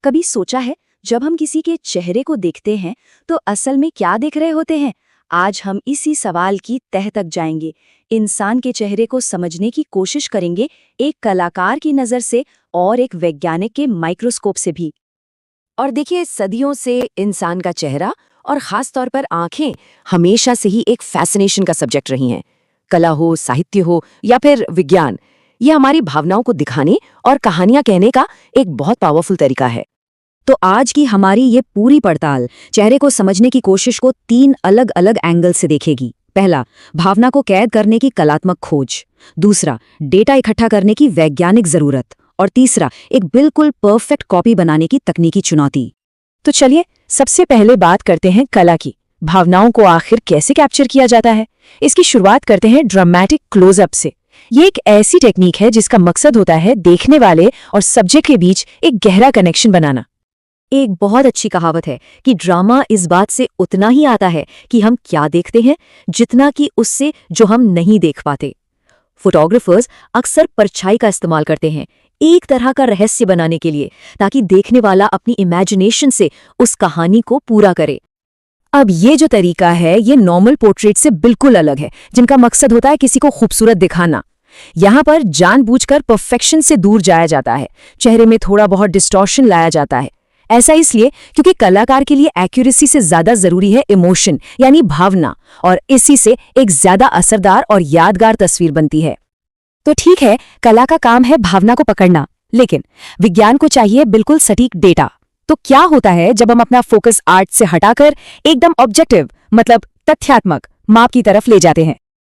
कभी सोचा है जब हम किसी के चेहरे को देखते हैं तो असल में क्या देख रहे होते हैं? आज हम इसी सवाल की तह तक जाएंगे। इंसान के चेहरे को समझने की कोशिश करेंगे, एक कलाकार की नज़र से और एक वैज्ञानिक के माइक्रोस्कोप से भी। और देखिए, सदियों से इंसान का चेहरा और खास तौर पर आंखें हमेशा से ही एक फैसिनेशन का सब्जेक्ट रही हैं। कला हो, साहित्य हो या फिर विज्ञान, ये हमारी भावनाओं को दिखाने और कहानियां कहने का एक बहुत पावरफुल तरीका है। तो आज की हमारी ये पूरी पड़ताल चेहरे को समझने की कोशिश को 3 अलग अलग एंगल से देखेगी। पहला, भावना को कैद करने की कलात्मक खोज। दूसरा, डेटा इकट्ठा करने की वैज्ञानिक जरूरत। और तीसरा, एक बिल्कुल परफेक्ट कॉपी बनाने की तकनीकी चुनौती। तो चलिए सबसे पहले बात करते हैं कला की। भावनाओं को आखिर कैसे कैप्चर किया जाता है? इसकी शुरुआत करते हैं ड्रामेटिक क्लोजअप से। ये एक ऐसी टेक्निक है जिसका मकसद होता है देखने वाले और सब्जेक्ट के बीच एक गहरा कनेक्शन बनाना। एक बहुत अच्छी कहावत है कि ड्रामा इस बात से उतना ही आता है कि हम क्या देखते हैं, जितना कि उससे जो हम नहीं देख पाते। फोटोग्राफर्स अक्सर परछाई का इस्तेमाल करते हैं एक तरह का रहस्य बनाने के लिए, ताकि देखने वाला अपनी इमेजिनेशन से उस कहानी को पूरा करे। अब ये जो तरीका है ये नॉर्मल पोर्ट्रेट से बिल्कुल अलग है, जिनका मकसद होता है किसी को खूबसूरत दिखाना। यहाँ पर जानबूझकर परफेक्शन से दूर जाया जाता है, चेहरे में थोड़ा बहुत डिस्टॉर्शन लाया जाता है। ऐसा इसलिए क्योंकि कलाकार के लिए एक्यूरेसी से ज्यादा जरूरी है इमोशन, यानी भावना, और इसी से एक ज्यादा असरदार और यादगार तस्वीर बनती है। तो ठीक है, कला का काम है भावना को पकड़ना, लेकिन विज्ञान को चाहिए बिल्कुल सटीक डेटा। तो क्या होता है जब हम अपना फोकस आर्ट से हटाकर एकदम ऑब्जेक्टिव, मतलब तथ्यात्मक माप की तरफ ले जाते हैं?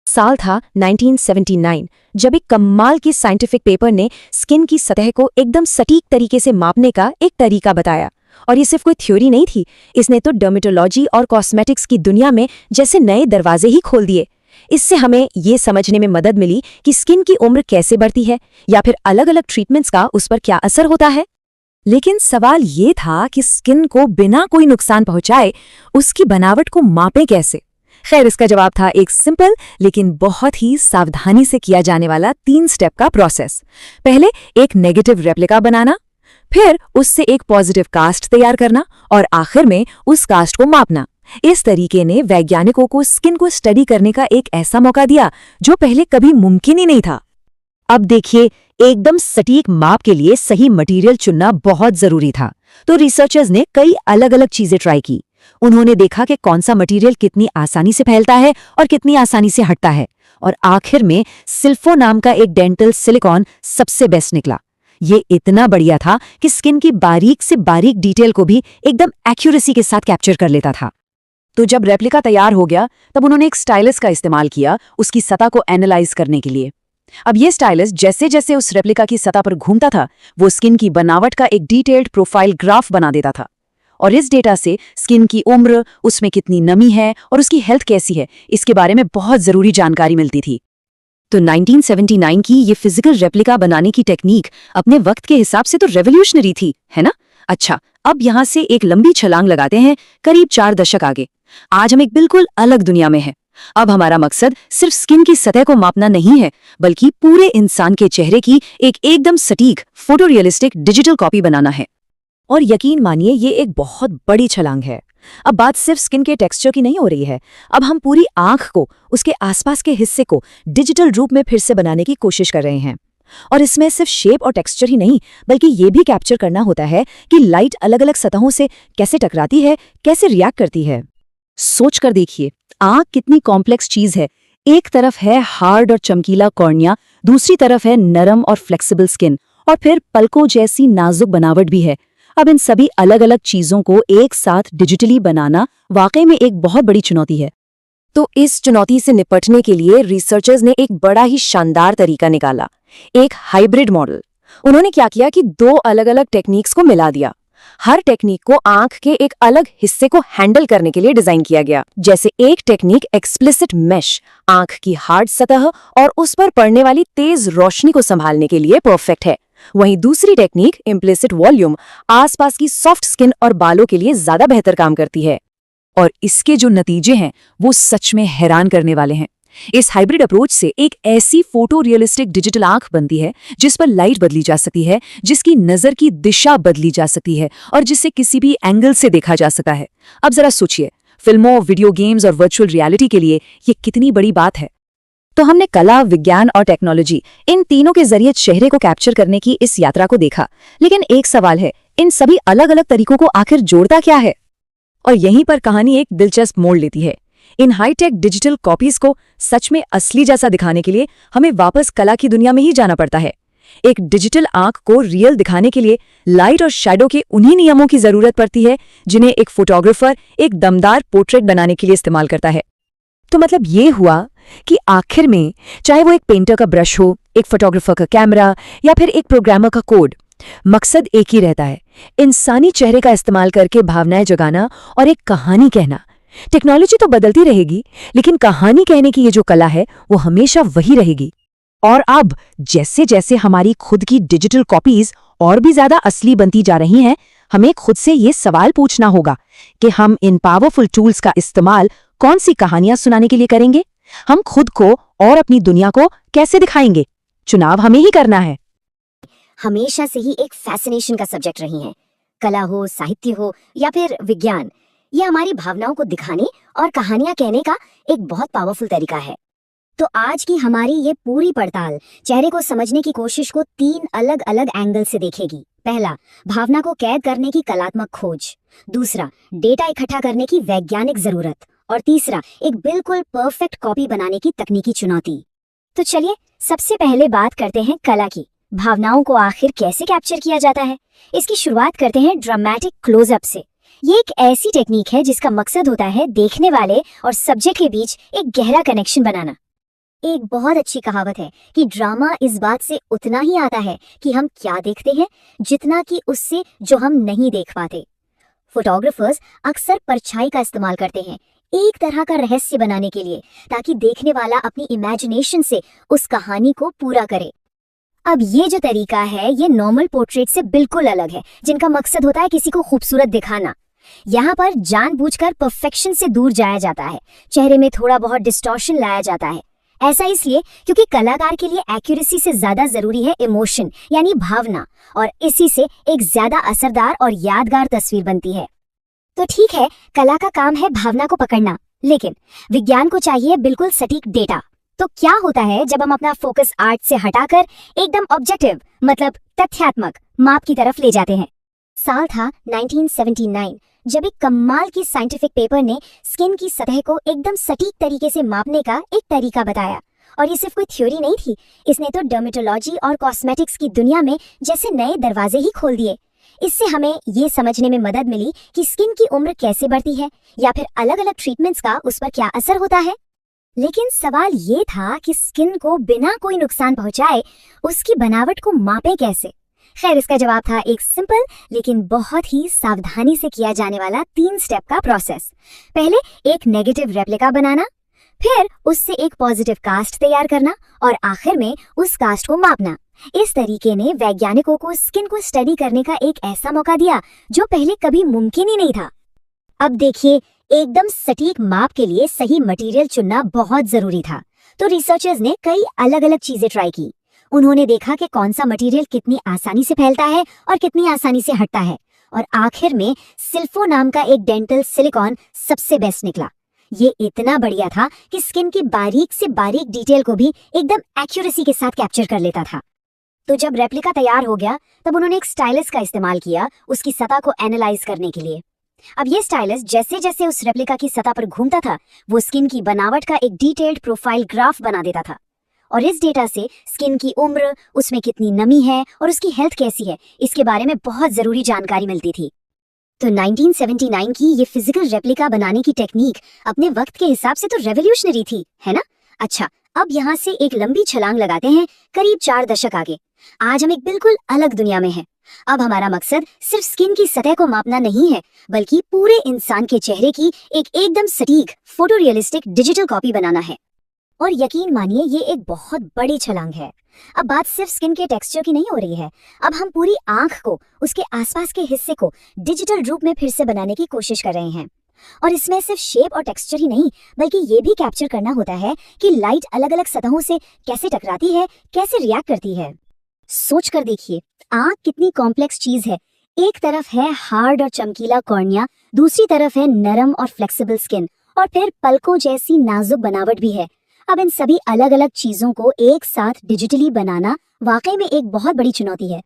साल था 1979, जब एक कमाल की साइंटिफिक पेपर ने स्किन की सतह को एकदम सटीक तरीके से मापने का एक तरीका बताया। और ये सिर्फ कोई थ्योरी नहीं थी, इसने तो डर्मेटोलॉजी और कॉस्मेटिक्स की दुनिया में जैसे नए दरवाजे ही खोल दिए। इससे हमें ये समझने में मदद मिली कि स्किन की उम्र कैसे बढ़ती है, या फिर अलग अलग ट्रीटमेंट्स का उस पर क्या असर होता है। लेकिन सवाल ये था कि स्किन को बिना कोई नुकसान पहुंचाए उसकी बनावट को मापें कैसे? खैर, इसका जवाब था एक सिंपल लेकिन बहुत ही सावधानी से किया जाने वाला 3 स्टेप का प्रोसेस। पहले एक नेगेटिव रेप्लिका बनाना, फिर उससे एक पॉजिटिव कास्ट तैयार करना, और आखिर में उस कास्ट को मापना। इस तरीके ने वैज्ञानिकों को स्किन को स्टडी करने का एक ऐसा मौका दिया जो पहले कभी मुमकिन ही नहीं था। अब देखिए, एकदम सटीक माप के लिए सही मटेरियल चुनना बहुत जरूरी था। तो रिसर्चर्स ने कई अलग अलग चीजें ट्राई की। उन्होंने देखा कि कौन सा मटेरियल कितनी आसानी से फैलता है और कितनी आसानी से हटता है, और आखिर में सिल्फो नाम का एक डेंटल सिलिकॉन सबसे बेस्ट निकला। ये इतना बढ़िया था कि स्किन की बारीक से बारीक डिटेल को भी एकदम एक्यूरेसी के साथ कैप्चर कर लेता था। तो जब रेप्लिका तैयार हो गया, तब उन्होंने एक स्टाइलस का इस्तेमाल किया उसकी सतह को एनालाइज करने के लिए। अब ये स्टाइलस जैसे जैसे उस रेप्लिका की सतह पर घूमता था, वो स्किन की बनावट का एक डिटेल्ड प्रोफाइल ग्राफ बना देता था। और इस डेटा से स्किन की उम्र, उसमें कितनी नमी है और उसकी हेल्थ कैसी है, इसके बारे में बहुत जरूरी जानकारी मिलती थी। तो 1979 की ये फिजिकल रेप्लिका बनाने की टेक्निक अपने वक्त के हिसाब से तो रेवोल्यूशनरी थी, है ना? अच्छा, अब यहाँ से एक लंबी छलांग लगाते हैं करीब 4 दशक आगे। आज हम एक बिल्कुल अलग दुनिया में हैं। अब हमारा मकसद सिर्फ स्किन की सतह को मापना नहीं है, बल्कि पूरे इंसान के चेहरे की एक एकदम सटीक फोटोरियलिस्टिक डिजिटल कॉपी बनाना है। और यकीन मानिए, ये एक बहुत बड़ी छलांग है। अब बात सिर्फ स्किन के टेक्सचर की नहीं हो रही है। अब हम पूरी आंख को, उसके आसपास के हिस्से को डिजिटल रूप में फिर से बनाने की कोशिश कर रहे हैं। और इसमें सिर्फ शेप और टेक्सचर ही नहीं, बल्कि ये भी कैप्चर करना होता है कि लाइट अलग अलग सतहों से कैसे टकराती है, कैसे रिएक्ट करती है। सोच कर देखिए, आंख कितनी कॉम्प्लेक्स चीज है। एक तरफ है हार्ड और चमकीला कॉर्निया, दूसरी तरफ है नरम और फ्लेक्सिबल स्किन, और फिर पलकों जैसी नाजुक बनावट भी है। अब इन सभी अलग अलग चीजों को एक साथ डिजिटली बनाना वाकई में एक बहुत बड़ी चुनौती है। तो इस चुनौती से निपटने के लिए रिसर्चर्स ने एक बड़ा ही शानदार तरीका निकाला, एक हाइब्रिड मॉडल। उन्होंने क्या किया कि 2 अलग अलग टेक्निक्स को मिला दिया। हर टेक्निक को आंख के एक अलग हिस्से को हैंडल करने के लिए डिजाइन किया गया। जैसे एक टेक्निक एक्सप्लिसिट मेश, आंख की हार्ड सतह और उस पर पड़ने वाली तेज रोशनी को संभालने के लिए परफेक्ट है। वहीं दूसरी टेक्निक इम्प्लिसिट वॉल्यूम, आसपास की सॉफ्ट स्किन और बालों के लिए ज्यादा बेहतर काम करती है। और इसके जो नतीजे हैं वो सच में हैरान करने वाले हैं। इस हाइब्रिड अप्रोच से एक ऐसी फोटो रियलिस्टिक डिजिटल आंख बनती है जिस पर लाइट बदली जा सकती है, जिसकी नजर की दिशा बदली जा सकती है और जिसे किसी भी एंगल से देखा जा सकता है। अब जरा सोचिए, फिल्मों, वीडियो गेम्स और वर्चुअल रियलिटी के लिए ये कितनी बड़ी बात है। तो हमने कला, विज्ञान और टेक्नोलॉजी, इन तीनों के जरिए चेहरे को कैप्चर करने की इस यात्रा को देखा। लेकिन एक सवाल है, इन सभी अलग अलग तरीकों को आखिर जोड़ता क्या है? और यहीं पर कहानी एक दिलचस्प मोड़ लेती है। इन हाईटेक डिजिटल कॉपीज को सच में असली जैसा दिखाने के लिए हमें वापस कला की दुनिया में ही जाना पड़ता है। एक डिजिटल आंख को रियल दिखाने के लिए लाइट और शैडो के उन्हीं नियमों की जरूरत पड़ती है जिन्हें एक फोटोग्राफर एक दमदार पोर्ट्रेट बनाने के लिए इस्तेमाल करता है। तो मतलब ये हुआ कि आखिर में चाहे वो एक पेंटर का ब्रश हो, एक फोटोग्राफर का कैमरा या फिर एक प्रोग्रामर का कोड, मकसद एक ही रहता है, इंसानी चेहरे का इस्तेमाल करके भावनाएं जगाना और एक कहानी कहना। टेक्नोलॉजी तो बदलती रहेगी, लेकिन कहानी कहने की ये जो कला है वो हमेशा वही रहेगी। और अब जैसे जैसे हमारी खुद की डिजिटल कॉपीज और भी ज्यादा असली बनती जा रही हैं, हमें खुद से ये सवाल पूछना होगा कि हम इन पावरफुल टूल्स का इस्तेमाल कौन सी कहानियां सुनाने के लिए करेंगे? हम खुद को और अपनी दुनिया को कैसे दिखाएंगे? चुनाव हमें ही करना है। हमेशा से ही एक फैसिनेशन का सब्जेक्ट रही हैं। कला हो, साहित्य हो या फिर विज्ञान, ये हमारी भावनाओं को दिखाने और कहानियां कहने का एक बहुत पावरफुल तरीका है। तो आज की हमारी ये पूरी पड़ताल चेहरे को समझने की कोशिश को 3 अलग अलग एंगल से देखेगी। पहला, भावना को कैद करने की कलात्मक खोज। दूसरा, डेटा इकट्ठा करने की वैज्ञानिक जरूरत। और तीसरा, एक बिल्कुल परफेक्ट कॉपी बनाने की तकनीकी चुनौती। तो चलिए सबसे पहले बात करते हैं कला की। भावनाओं को आखिर कैसे कैप्चर किया जाता है? इसकी शुरुआत करते हैं ड्रामेटिक क्लोजअप से। ये एक ऐसी टेक्निक है जिसका मकसद होता है देखने वाले और सब्जेक्ट के बीच एक गहरा कनेक्शन बनाना। एक बहुत अच्छी कहावत है कि ड्रामा इस बात से उतना ही आता है कि हम क्या देखते हैं, जितना कि उससे जो हम नहीं देख पाते। फोटोग्राफर्स अक्सर परछाई का इस्तेमाल करते हैं एक तरह का रहस्य बनाने के लिए, ताकि देखने वाला अपनी इमेजिनेशन से उस कहानी को पूरा करे। अब ये जो तरीका है ये नॉर्मल पोर्ट्रेट से बिल्कुल अलग है, जिनका मकसद होता है किसी को खूबसूरत दिखाना। यहाँ पर जानबूझकर परफेक्शन से दूर जाया जाता है, चेहरे में थोड़ा बहुत डिस्टॉर्शन लाया जाता है। ऐसा इसलिए क्योंकि कलाकार के लिए एक्यूरेसी से ज्यादा जरूरी है इमोशन, यानी भावना, और इसी से एक ज्यादा असरदार और यादगार तस्वीर बनती है। तो ठीक है, कला का काम है भावना को पकड़ना, लेकिन विज्ञान को चाहिए बिल्कुल सटीक डेटा। तो क्या होता है जब हम अपना फोकस आर्ट से हटाकर एकदम ऑब्जेक्टिव, मतलब तथ्यात्मक माप की तरफ ले जाते हैं? साल था 1979, जब एक कमाल की साइंटिफिक पेपर ने स्किन की सतह को एकदम सटीक तरीके से मापने का एक तरीका बताया। और ये सिर्फ कोई थ्योरी नहीं थी, इसने तो डर्मेटोलॉजी और कॉस्मेटिक्स की दुनिया में जैसे नए दरवाजे ही खोल दिए। इससे हमें ये समझने में मदद मिली कि स्किन की उम्र कैसे बढ़ती है या फिर अलग अलग ट्रीटमेंट्स का उस पर क्या असर होता है। लेकिन सवाल ये था कि स्किन को बिना कोई नुकसान पहुंचाए उसकी बनावट को मापें कैसे? खैर, इसका जवाब था एक सिंपल लेकिन बहुत ही सावधानी से किया जाने वाला 3 स्टेप का प्रोसेस। पहले एक नेगेटिव रेप्लिका बनाना, फिर उससे एक पॉजिटिव कास्ट तैयार करना और आखिर में उस कास्ट को मापना। इस तरीके ने वैज्ञानिकों को स्किन को स्टडी करने का एक ऐसा मौका दिया जो पहले कभी मुमकिन ही नहीं था। अब देखिए, एकदम सटीक माप के लिए सही मटेरियल चुनना बहुत जरूरी था। तो रिसर्चर्स ने कई अलग अलग चीजें ट्राई की। उन्होंने देखा कि कौन सा मटेरियल कितनी आसानी से फैलता है और कितनी आसानी से हटता है, और आखिर में सिल्फो नाम का एक डेंटल सिलिकॉन सबसे बेस्ट निकला। ये इतना बढ़िया था कि स्किन की बारीक से बारीक डिटेल को भी एकदम एक्यूरेसी के साथ कैप्चर कर लेता था। तो जब रेप्लिका तैयार हो गया, तब उन्होंने एक स्टाइलस का इस्तेमाल किया उसकी सतह को एनालाइज करने के लिए। अब ये स्टाइलस जैसे जैसे उस रेप्लिका की सतह पर घूमता था, वो स्किन की बनावट का एक डिटेल्ड प्रोफाइल ग्राफ बना देता था। और इस डेटा से स्किन की उम्र, उसमें कितनी नमी है और उसकी हेल्थ कैसी है, इसके बारे में बहुत जरूरी जानकारी मिलती थी। तो 1979 की ये फिजिकल रेप्लिका बनाने की टेक्निक अपने वक्त के हिसाब से तो रेवोल्यूशनरी थी, है ना? अच्छा, अब यहाँ से एक लंबी छलांग लगाते हैं करीब 4 दशक आगे। आज हम एक बिल्कुल अलग दुनिया में हैं। अब हमारा मकसद सिर्फ स्किन की सतह को मापना नहीं है, बल्कि पूरे इंसान के चेहरे की एक एकदम सटीक फोटो रियलिस्टिक डिजिटल कॉपी बनाना है। और यकीन मानिए, ये एक बहुत बड़ी छलांग है। अब बात सिर्फ स्किन के टेक्सचर की नहीं हो रही है। अब हम पूरी आंख को, उसके आसपास के हिस्से को डिजिटल रूप में फिर से बनाने की कोशिश कर रहे हैं। और इसमें सिर्फ शेप और टेक्सचर ही नहीं, बल्कि ये भी कैप्चर करना होता है कि लाइट अलग अलग सतहों से कैसे टकराती है, कैसे रिएक्ट करती है। सोच कर देखिए, आँख कितनी कॉम्प्लेक्स चीज है। एक तरफ है हार्ड और चमकीला कॉर्निया, दूसरी तरफ है नरम और फ्लेक्सिबल स्किन, और फिर पलकों जैसी नाजुक बनावट भी है। अब इन सभी अलग अलग चीजों को एक साथ डिजिटली बनाना वाकई में एक बहुत बड़ी चुनौती है।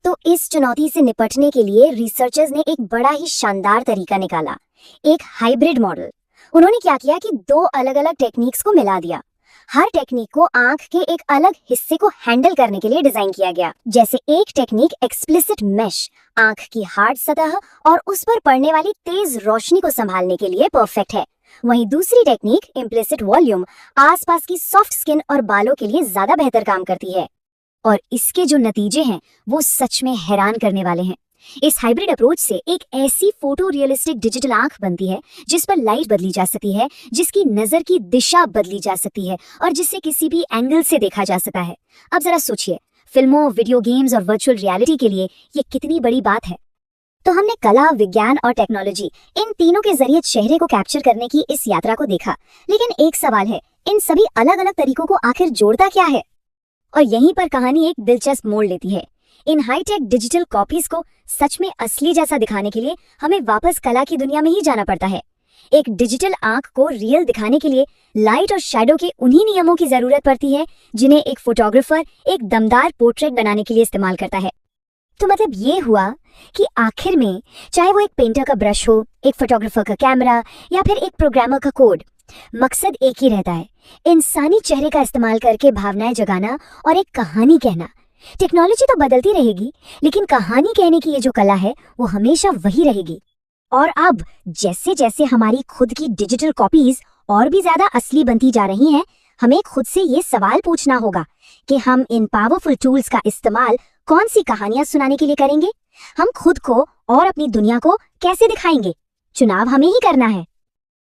तो इस चुनौती से निपटने के लिए रिसर्चर्स ने एक बड़ा ही शानदार तरीका निकाला, एक हाइब्रिड मॉडल। उन्होंने क्या किया कि दो अलग अलग टेक्निक्स को मिला दिया। हर टेक्निक को आंख के एक अलग हिस्से को हैंडल करने के लिए डिजाइन किया गया। जैसे एक टेक्निक एक्सप्लिसिट मेश, आंख की हार्ड सतह और उस पर पड़ने वाली तेज रोशनी को संभालने के लिए परफेक्ट है। वहीं दूसरी टेक्निक इम्प्लिसिट वॉल्यूम, आसपास की सॉफ्ट स्किन और बालों के लिए ज्यादा बेहतर काम करती है। और इसके जो नतीजे हैं वो सच में हैरान करने वाले हैं। इस हाइब्रिड अप्रोच से एक ऐसी फोटो रियलिस्टिक डिजिटल आंख बनती है जिस पर लाइट बदली जा सकती है, जिसकी नजर की दिशा बदली जा सकती है और जिसे किसी भी एंगल से देखा जा सकता है। अब जरा सोचिए, फिल्मों, वीडियो गेम्स और वर्चुअल रियलिटी के लिए ये कितनी बड़ी बात है। तो हमने कला, विज्ञान और टेक्नोलॉजी, इन तीनों के जरिए चेहरे को कैप्चर करने की इस यात्रा को देखा। लेकिन एक सवाल है, इन सभी अलग अलग तरीकों को आखिर जोड़ता क्या है? और यहीं पर कहानी एक दिलचस्प मोड़ लेती है। इन हाईटेक डिजिटल कॉपीज को सच में असली जैसा दिखाने के लिए हमें वापस कला की दुनिया में ही जाना पड़ता है। एक डिजिटल आंख को रियल दिखाने के लिए लाइट और शैडो के उन्हीं नियमों की जरूरत पड़ती है जिन्हें एक फोटोग्राफर एक दमदार पोर्ट्रेट बनाने के लिए इस्तेमाल करता है। तो मतलब ये हुआ कि आखिर में चाहे वो एक पेंटर का ब्रश हो, एक फोटोग्राफर का कैमरा या फिर एक प्रोग्रामर का कोड, मकसद एक ही रहता है, इंसानी चेहरे का इस्तेमाल करके भावनाएं जगाना और एक कहानी कहना। टेक्नोलॉजी तो बदलती रहेगी, लेकिन कहानी कहने की ये जो कला है वो हमेशा वही रहेगी। और अब जैसे जैसे हमारी खुद की डिजिटल कॉपीज और भी ज्यादा असली बनती जा रही हैं, हमें खुद से ये सवाल पूछना होगा कि हम इन पावरफुल टूल्स का इस्तेमाल कौन सी कहानियां सुनाने के लिए करेंगे। हम खुद को और अपनी दुनिया को कैसे दिखाएंगे? चुनाव हमें ही करना है।